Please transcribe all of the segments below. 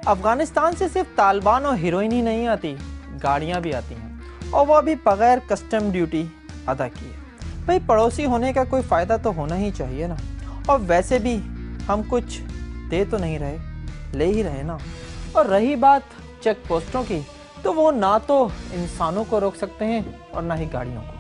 अफगानिस्तान से सिर्फ तालिबान और हीरोइन ही नहीं आती, गाड़ियाँ भी आती हैं, और वह भी बगैर कस्टम ड्यूटी अदा किए। भाई पड़ोसी होने का कोई फ़ायदा तो होना ही चाहिए ना। और वैसे भी हम कुछ दे तो नहीं रहे, ले ही रहे ना। और रही बात चेक पोस्टों की, तो वो ना तो इंसानों को रोक सकते हैं और ना ही गाड़ियों को।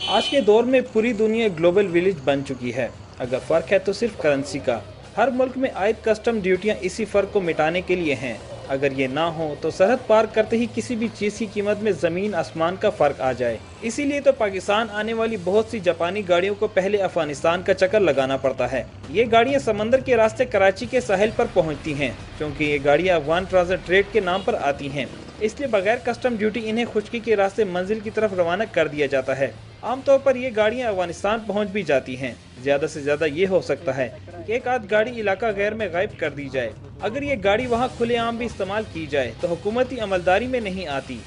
आज के दौर में पूरी दुनिया ग्लोबल विलेज बन चुकी है। अगर फ़र्क है तो सिर्फ करेंसी का। हर मुल्क में आयद कस्टम ड्यूटियां इसी फ़र्क को मिटाने के लिए हैं। अगर ये ना हो तो सरहद पार करते ही किसी भी चीज़ की कीमत में ज़मीन आसमान का फ़र्क आ जाए। इसीलिए तो पाकिस्तान आने वाली बहुत सी जापानी गाड़ियों को पहले अफगानिस्तान का चक्कर लगाना पड़ता है। ये गाड़ियाँ समंदर के रास्ते कराची के साहिल पर पहुँचती हैं, क्योंकि ये गाड़ियाँ अफगान ट्रांजिट ट्रेड के नाम पर आती हैं। इसलिए बगैर कस्टम ड्यूटी इन्हें खुशकी के रास्ते मंजिल की तरफ रवाना कर दिया जाता है। आमतौर पर ये गाड़ियाँ अफगानिस्तान पहुँच भी जाती हैं। ज़्यादा से ज़्यादा ये हो सकता है कि एक आध गाड़ी इलाका गैर में गायब कर दी जाए। अगर ये गाड़ी वहाँ खुलेआम भी इस्तेमाल की जाए तो हुकूमती अमलदारी में नहीं आती।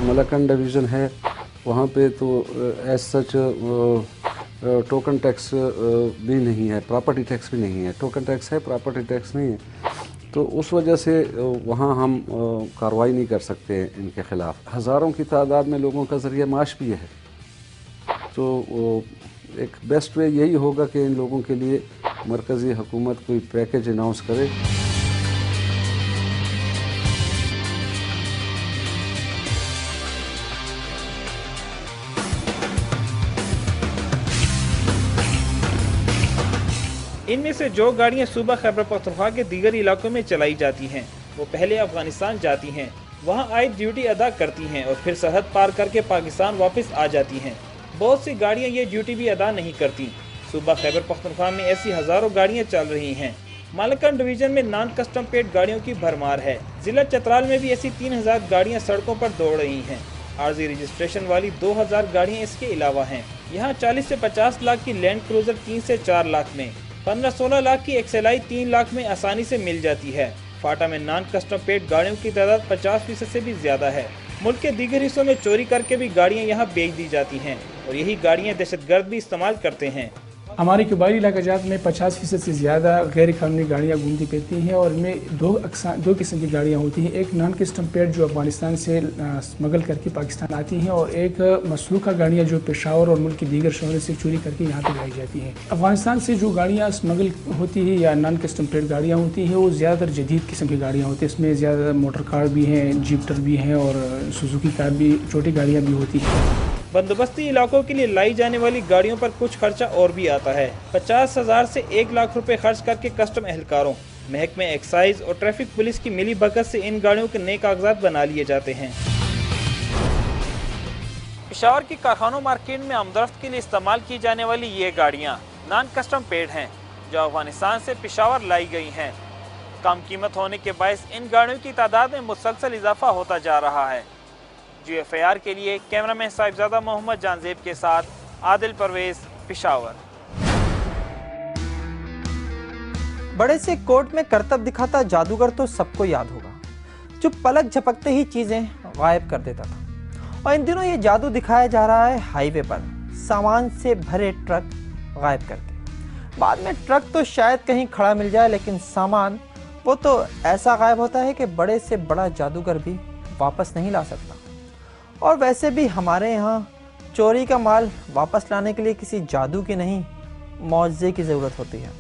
मलकन डिवीज़न है, वहाँ पे तो एज सच टोकन टैक्स भी नहीं है, प्रॉपर्टी टैक्स भी नहीं है। टोकन टैक्स है, प्रॉपर्टी टैक्स नहीं है। तो उस वजह से वहाँ हम कार्रवाई नहीं कर सकते इनके ख़िलाफ़। हज़ारों की तादाद में लोगों का ज़रिया माश भी है। तो एक बेस्ट वे यही होगा कि इन लोगों के लिए मरकज़ी हुकूमत कोई पैकेज अनाउंस करे। इनमें से जो गाड़ियां सूबा खैबर पख्तूनख्वा के दीगर इलाकों में चलाई जाती हैं, वो पहले अफगानिस्तान जाती हैं, वहां आयद ड्यूटी अदा करती हैं और फिर सरहद पार करके पाकिस्तान वापस आ जाती हैं। बहुत सी गाड़ियां ये ड्यूटी भी अदा नहीं करती। सूबा खैबर पख्तूनख्वा में ऐसी हज़ारों गाड़ियां चल रही हैं। मालकन डिवीज़न में नॉन कस्टम पेड गाड़ियों की भरमार है। जिला चतराल में भी ऐसी 3000 गाड़ियाँ सड़कों पर दौड़ रही हैं। आर्जी रजिस्ट्रेशन वाली 2000 गाड़ियाँ इसके अलावा हैं। यहाँ 40 से 50 लाख की लैंड क्रूजर 3 से 4 लाख में, 15-16 लाख की एक्सएलआई 3 लाख में आसानी से मिल जाती है। फाटा में नॉन कस्टम पेड गाड़ियों की तादाद 50% से भी ज़्यादा है। मुल्क के दीगर हिस्सों में चोरी करके भी गाड़ियाँ यहाँ बेच दी जाती हैं और यही गाड़ियाँ दहशतगर्द भी इस्तेमाल करते हैं। हमारे कबायली इलाकाजात में 50% से ज़्यादा गैर कानूनी गाड़ियाँ घूमती फिरती हैं और इनमें दो किस्म की गाड़ियाँ होती हैं। एक नॉन कस्टम पेड जो अफगानिस्तान से स्मगल करके पाकिस्तान आती हैं और एक मसलूका गाड़ियाँ जो पेशावर और मुल्क के दीगर शहरों से चोरी करके यहाँ पर लाई जाती हैं। अफगानिस्तान से जो गाड़ियाँ स्मगल होती है या नॉन कस्टम पेड गाड़ियाँ होती हैं वो ज़्यादातर जदीद किस्म की गाड़ियाँ होती हैं। इसमें ज़्यादा मोटर कार भी हैं, जीप्टर भी हैं और सुजुकी कार भी, छोटी गाड़ियाँ भी होती हैं। बंदोबस्ती इलाकों के लिए लाई जाने वाली गाड़ियों पर कुछ खर्चा और भी आता है। 50,000 से 1 लाख रुपए खर्च करके कस्टम एहलकारों, महकमे एक्साइज और ट्रैफिक पुलिस की मिली भगत से इन गाड़ियों के नए कागजात बना लिए जाते हैं। पेशावर की कारखानों मार्केट में आमदरफ्त के लिए इस्तेमाल की जाने वाली ये गाड़ियाँ नॉन कस्टम पेड हैं, जो अफगानिस्तान से पेशावर लाई गई हैं। कम कीमत होने के बायस इन गाड़ियों की तादाद में मुसलसल इजाफा होता जा रहा है। GFIR के लिए कैमरामैन साहिबजादा मोहम्मद जानजेब के साथ आदिल परवेज, पेशावर। बड़े से कोर्ट में करतब दिखाता जादूगर तो सबको याद होगा, जो पलक झपकते ही चीज़ें गायब कर देता था। और इन दिनों ये जादू दिखाया जा रहा है हाईवे पर सामान से भरे ट्रक गायब करके। बाद में ट्रक तो शायद कहीं खड़ा मिल जाए, लेकिन सामान वो तो ऐसा गायब होता है कि बड़े से बड़ा जादूगर भी वापस नहीं ला सकता। और वैसे भी हमारे यहाँ चोरी का माल वापस लाने के लिए किसी जादू की नहीं, मौजे की ज़रूरत होती है।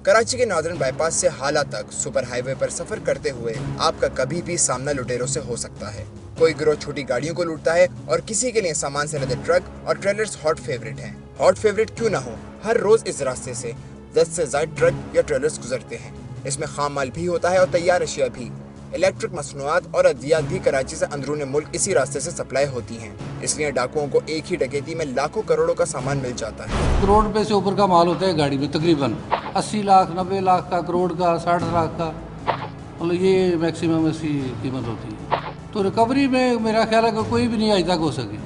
कराची के नॉर्दर्न बाईपास से हाला तक सुपर हाईवे पर सफर करते हुए आपका कभी भी सामना लुटेरों से हो सकता है। कोई गिरोह छोटी गाड़ियों को लूटता है और किसी के लिए सामान से लदे ट्रक और ट्रेलर्स हॉट फेवरेट हैं। हॉट फेवरेट क्यों ना हो, हर रोज इस रास्ते से 10 से ज्यादा ट्रक या ट्रेलर्स गुजरते हैं। इसमें खाम माल भी होता है और तैयार अशिया भी। इलेक्ट्रिक मसनूआत और अद्वियात भी कराची से अंदरूनी मुल्क इसी रास्ते से सप्लाई होती हैं। इसलिए डाकुओं को एक ही डकैती में लाखों करोड़ों का सामान मिल जाता है। करोड़ रुपए से ऊपर का माल होता है गाड़ी में, तकरीबन 80 लाख, 90 लाख का, करोड़ का, 60 लाख का, मतलब ये मैक्सिमम ऐसी कीमत होती है। तो रिकवरी में मेरा ख्याल है कि कोई भी नहीं आज तक हो सकी।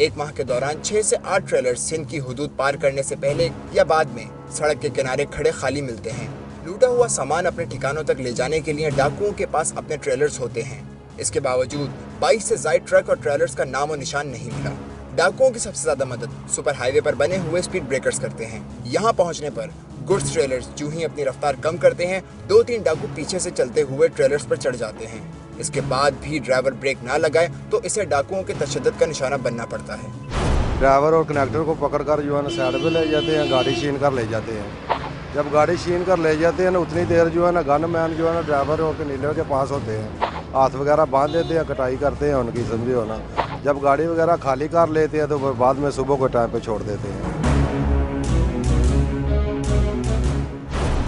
एक माह के दौरान 6 से 8 ट्रेलर्स सिंध की हुदूद पार करने से पहले या बाद में सड़क के किनारे खड़े खाली मिलते हैं। लूटा हुआ सामान अपने ठिकानों तक ले जाने के लिए डाकुओं के पास अपने ट्रेलर्स होते हैं। इसके बावजूद 22 से ज्यादा ट्रक और ट्रेलर्स का नामो निशान नहीं मिला। डाकुओं की सबसे ज्यादा मदद सुपर हाईवे पर बने हुए स्पीड ब्रेकर्स करते हैं। यहाँ पहुँचने पर गुड्स ट्रेलर्स जो ही अपनी रफ्तार कम करते हैं, 2-3 डाकू पीछे से चलते हुए ट्रेलर्स पर चढ़ जाते हैं। इसके बाद भी ड्राइवर ब्रेक ना लगाए तो इसे डाकुओं के तशद्दुद का निशाना बनना पड़ता है। ड्राइवर और कनेक्टर को पकड़कर जो है ना साइड पे ले जाते हैं, गाड़ी छीन कर ले जाते हैं। जब गाड़ी छीन कर ले जाते हैं ना, उतनी देर जो है ना गन मैन जो है ना ड्राइवर और नीले के पास होते हैं, हाथ वगैरह बांध देते हैं, कटाई करते हैं उनकी, समझे हो ना। जब गाड़ी वगैरह खाली कर लेते हैं तो बाद में सुबह के टाइम पे छोड़ देते हैं।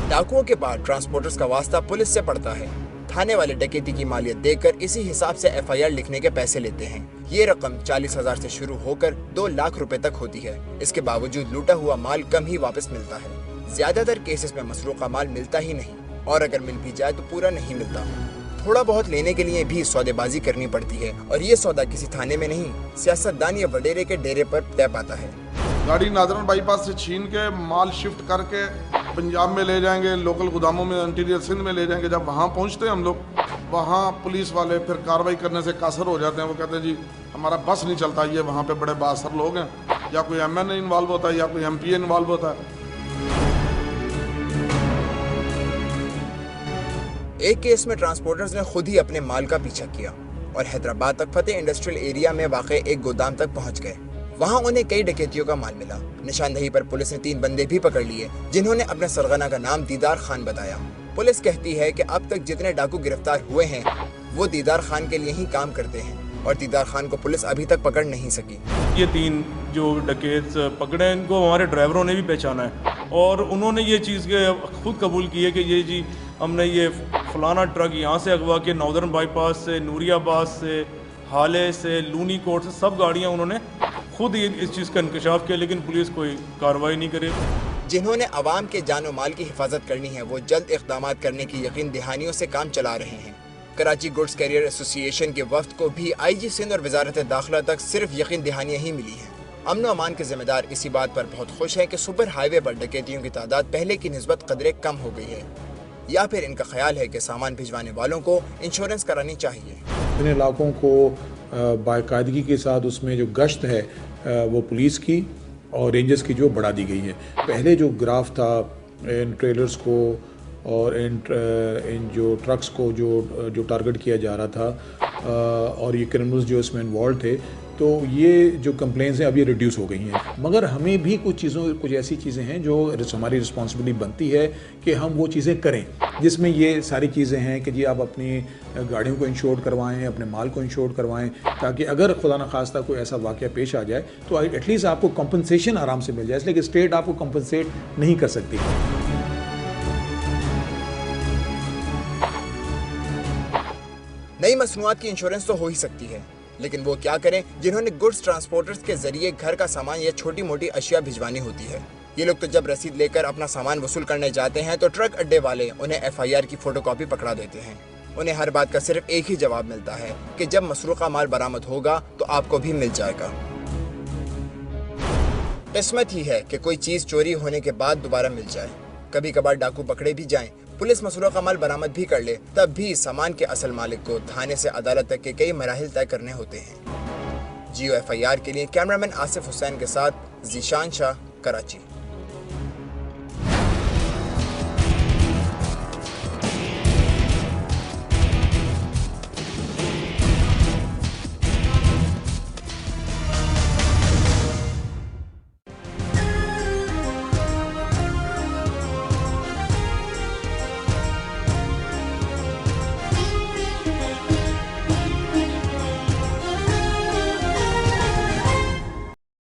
डाकुओं के बाद ट्रांसपोर्टर्स का वास्ता पुलिस से पड़ता है। थाने वाले डकैती की मालियत देकर इसी हिसाब से FIR लिखने के पैसे लेते हैं। ये रकम 40,000 से शुरू होकर 2 लाख रुपए तक होती है। इसके बावजूद लूटा हुआ माल कम ही वापस मिलता है। ज्यादातर केसेस में मसरूका माल मिलता ही नहीं, और अगर मिल भी जाए तो पूरा नहीं मिलता। थोड़ा बहुत लेने के लिए भी सौदेबाजी करनी पड़ती है, और ये सौदा किसी थाने में नहीं, सियासतदान या वडेरे के डेरे पर तय पाता है। गाड़ी नादरन बाईपास से छीन के माल शिफ्ट करके पंजाब में ले जाएंगे, लोकल गोदामों में इंटीरियर सिंध में ले जाएंगे। जब वहाँ पहुँचते हैं हम लोग, वहाँ पुलिस वाले फिर कार्रवाई करने से कासर हो जाते हैं। वो कहते हैं जी हमारा बस नहीं चलता, ये वहाँ पे बड़े बासर लोग हैं, या कोई MN इन्वॉल्व होता है या कोई MPA इन्वॉल्व होता है। एक केस में ट्रांसपोर्टर्स ने खुद ही अपने माल का पीछा किया और हैदराबाद तक फतेह इंडस्ट्रियल एरिया में वाक़े एक गोदाम तक पहुंच गए। वहां उन्हें कई डकैतियों का माल मिला। निशानदही पर पुलिस ने 3 बंदे भी पकड़ लिए, जिन्होंने अपने सरगना का नाम दीदार खान बताया। पुलिस कहती है कि अब तक जितने डाकू गिरफ्तार हुए हैं वो दीदार खान के लिए ही काम करते हैं, और दीदार खान को पुलिस अभी तक पकड़ नहीं सकी। ये 3 जो डकैत पकड़े हैं, इनको हमारे ड्राइवरों ने भी पहचाना है, और उन्होंने ये चीज़ खुद कबूल की है कि ये जी हमने ये फलाना ट्रक यहाँ से अगवा के नॉर्दर्न बाईपास से, नूरियाबाद से, हाले से, लूनी कोट से सब गाड़ियाँ उन्होंने खुद ही इस चीज़ का इंकशाफ किया, लेकिन पुलिस कोई कार्रवाई नहीं करे। जिन्होंने अवाम के जान और माल की हिफाजत करनी है, वो जल्द इक़दाम करने की यकीन दहानियों से काम चला रहे हैं। कराची गुड्स कैरियर एसोसिएशन के वफ्द को भी IG सिंध और वजारत दाखिला तक सिर्फ यकीन दहानियाँ ही मिली हैं। अमन व अमान के जिम्मेदार इसी बात पर बहुत खुश हैं कि सुपर हाईवे पर डकैतियों की तादाद पहले की निस्बत कदरे कम हो गई है, या फिर इनका ख्याल है कि सामान भिजवाने वालों को इंश्योरेंस करानी चाहिए। इन इलाकों को बाकायदगी के साथ उसमें जो गश्त है वो पुलिस की और रेंजर्स की जो बढ़ा दी गई है। पहले जो ग्राफ था इन ट्रेलर्स को और इन जो ट्रक्स को जो टारगेट किया जा रहा था और ये क्रिमिनल्स जो इसमें इन्वॉल्व थे, तो ये जो कंप्लेंट्स हैं अब ये रिड्यूस हो गई हैं। मगर हमें भी कुछ ऐसी चीज़ें हैं जो हमारी रिस्पॉन्सिबिलिटी बनती है कि हम वो चीज़ें करें, जिसमें ये सारी चीज़ें हैं कि जी आप अपनी गाड़ियों को इंश्योर करवाएं, अपने माल को इंश्योर करवाएं, ताकि अगर खुदा न खास्ता कोई ऐसा वाक़या पेश आ जाए तो एटलीस्ट आपको कंपनसेशन आराम से मिल जाए, इसलिए कि स्टेट आपको कंपनसेट नहीं कर सकती। नई मसनूआत की इंश्योरेंस तो हो ही सकती है, लेकिन वो क्या करें जिन्होंने गुड्स ट्रांसपोर्टर्स के जरिए घर का सामान या छोटी मोटी अशिया भिजवानी होती है। ये लोग तो जब रसीद लेकर अपना सामान वसूल करने जाते हैं तो ट्रक अड्डे वाले उन्हें FIR की फोटोकॉपी पकड़ा देते हैं। उन्हें हर बात का सिर्फ एक ही जवाब मिलता है कि जब मसरूका माल बरामद होगा तो आपको भी मिल जाएगा। किस्मत ही है कि कोई चीज़ चोरी होने के बाद दोबारा मिल जाए। कभी कभार डाकू पकड़े भी जाएं, पुलिस मसरूका माल बरामद भी कर ले, तब भी सामान के असल मालिक को थाने से अदालत तक के कई मराहिल तय करने होते हैं। GOFIR के लिए कैमरामैन आसिफ हुसैन के साथ जीशान शाह, कराची।